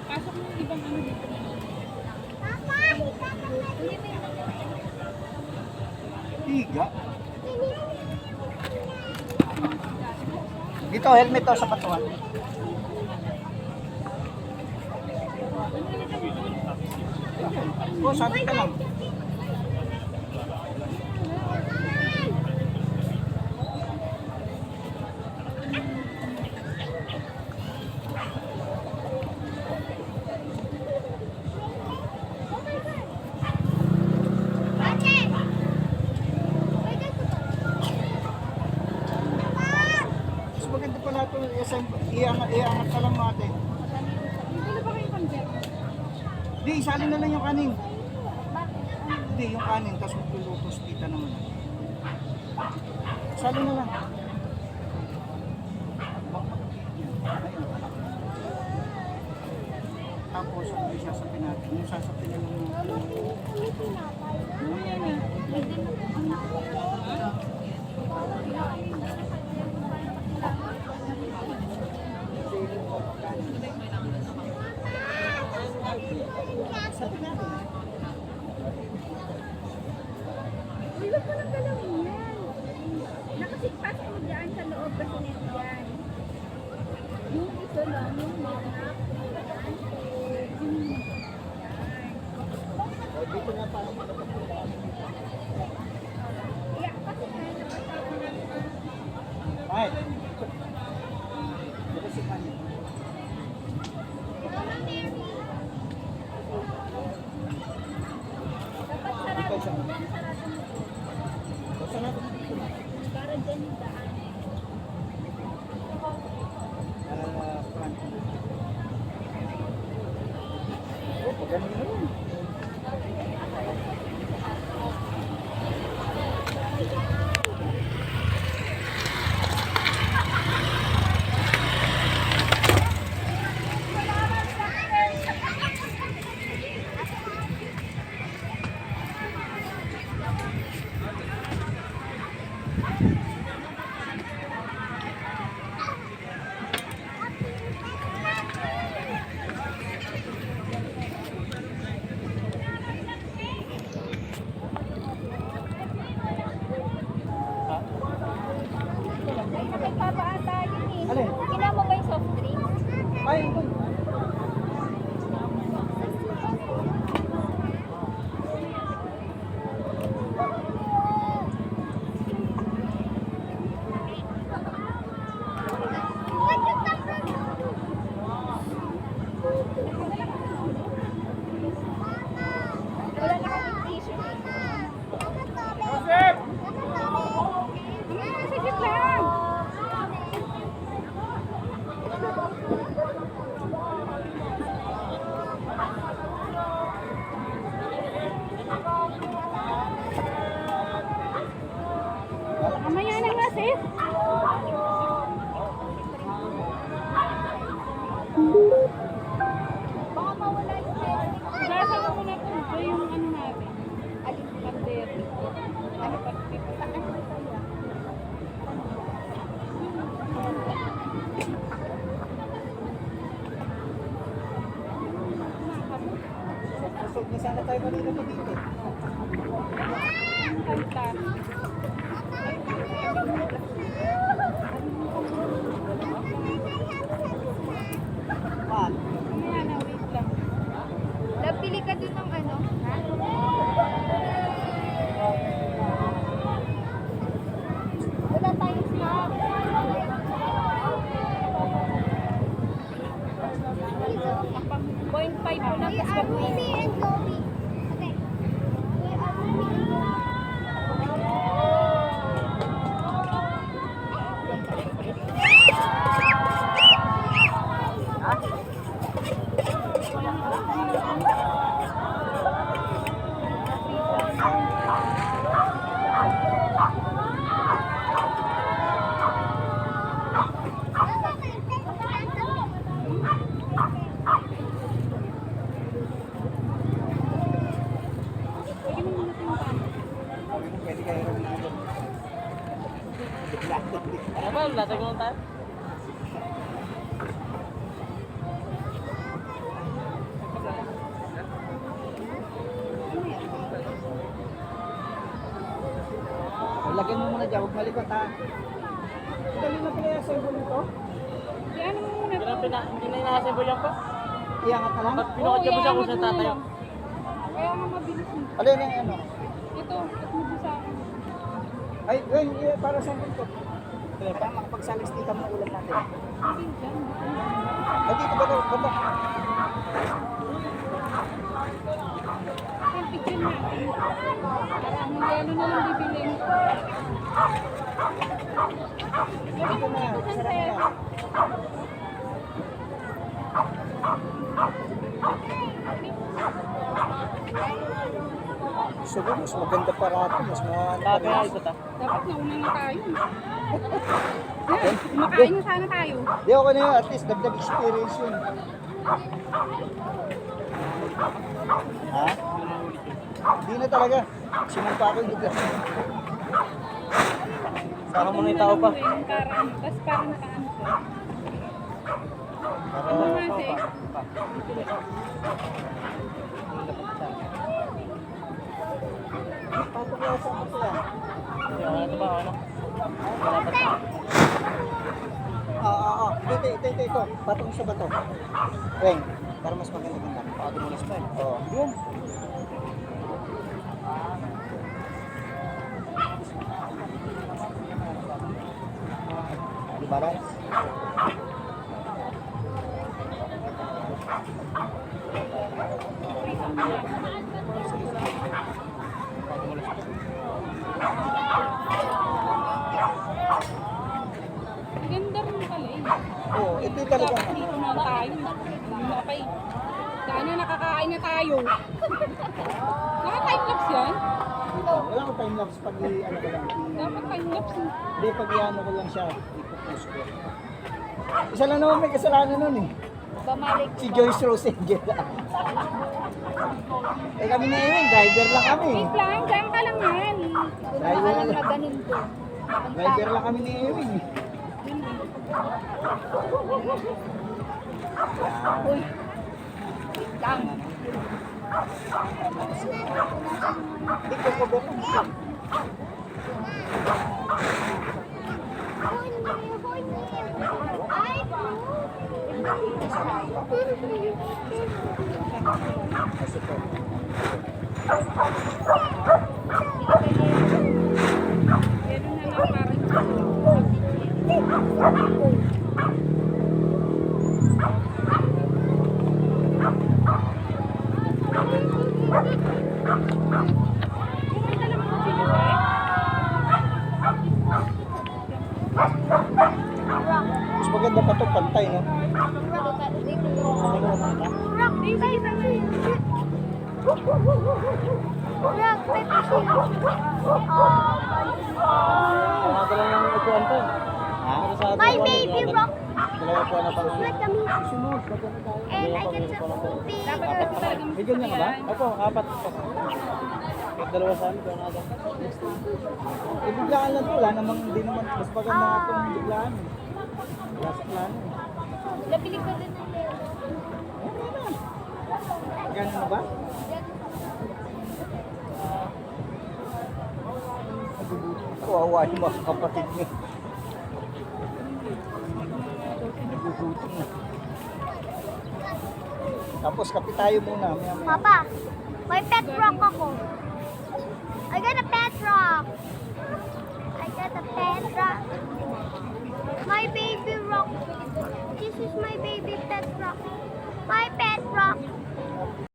Pasok mo yung ibang ano dito na. Tiga. Dito, helmet to sa patuan. Oh, sabi ka lang. Mas maganda pala ito, iangat ka lang natin. Dito na ba kayo convert? Di, isali na lang yung kanin. Hindi, yung kanin, tapos maglulutos kita naman. Isali na lang. Ayun. Tapos, yung sasapin natin. Yung sasapin na lang natin. Sasapin natin. Huwag mo nang galawin yan. Nakasigpas mo dyan sa loob kasi nito yan. Yung ito lang, yung mga Dito nga pa. iyak kasi na Ay. Dito si kanin. dapat sarado mo yan, sarado mo. Basta natin. Para dyan yung daan. Plan. Oh, pagano yun. Nagpapaata yun eh. Alin? Ginawa mo ba yung soft drinks? Ay, ito. Wala na kaming tissue eh. Sige lang. Mamaya na nga, sis. Baka mawala yung testing. Sasama ko na po ito yung ano natin. Alin Pander. Ano pag-pick? saan ba sa'yo? Pasok na sana tayo kanina pa dito. Kanta. Pan. Mamaya na, wait lang. Napili ka dun ng ano? Ha? Wala tayong snack. 0.5 po na. We Tapos are pag-uwi. Ruby and Chloe. Okay. We are Ruby. lagyan mo muna dyan, huwag malikot ha. Dali na pala yung symbol nito. Di ano mo muna to? Hindi na inaassemble yan pa. Iangat na lang. Pag pinakotya mo siya kung saan tatayo. Kaya nga mabilis mo. Alin yung ano? Ito, at mo sa akin. Ay, yun, para sa akin to. Para makapagsalastika mo ulam natin. Hindi dyan. Ay, dito ba ito? Banda. Yung picture natin. Para hindi ano na lang bibilin. Dito na, sarap na. Gusto ko, mas maganda parati, mas Dati mahal. nga ito ta. Dapat nauna na tayo. Yan, kumakain na sana tayo. Di ako na yun, at least dagdag experience yun. Ha? Hindi na talaga. Sinumpa ako yung bigla. Saka mo na yung tao pa. Yung karaan. Tapos parang nakaano ko. Para, Ano nga siya eh? patuklasan ko siya. Ano ba? Ano? Ito. Patong sa bato. Weng, para mas maganda-ganda. Pakadumulas pa eh. Oo. Yun. Di balance. Ganda rin pala eh. Oo, ito talaga. Dapat dito na tayo. Okay. Sana nakakain na tayo. Naka-time lapse yan? Wala ko time lapse pag ano ko lang. Dapat time lapse eh. Hindi, pag iano ko lang siya, ipopost ko. Isa lang naman may kasalanan nun eh. Bumalik. Si Joyce Rosengel. Eh kami na yun, driver lang kami. Wait lang, dyan ka lang yan. Kung alam na ganun to. Driver lang kami ni Ewing eh. Uy. Lang. Hindi ko ko ba? Kasi po. Yan na lang parang. Kumanta lang ako sila eh. Mas maganda pa ito, pantay, no? Pangaga lang yung upuan pa. Ha? My baby rock Dalawa po na pang... like a me. Sunod, maganda tayo. And I get to be. Dapat kasi talagang May ganyan ka ba? Opo, apat. Kahit dalawa sa amin, kaya naga. Eh, biglaan lang to. Wala namang, hindi naman, mas maganda nga itong biglaan. eh. Wala sa plano. Nabili ko din ng Leo. Ganun na ba? Kawawa yung mga kapatid niyo. Nagugutom na. Tapos kape tayo muna. Maya, maya. Papa, may pet rock ako. I got a pet rock. I got a pet rock. My baby rock. This is my baby pet rock. My pet rock.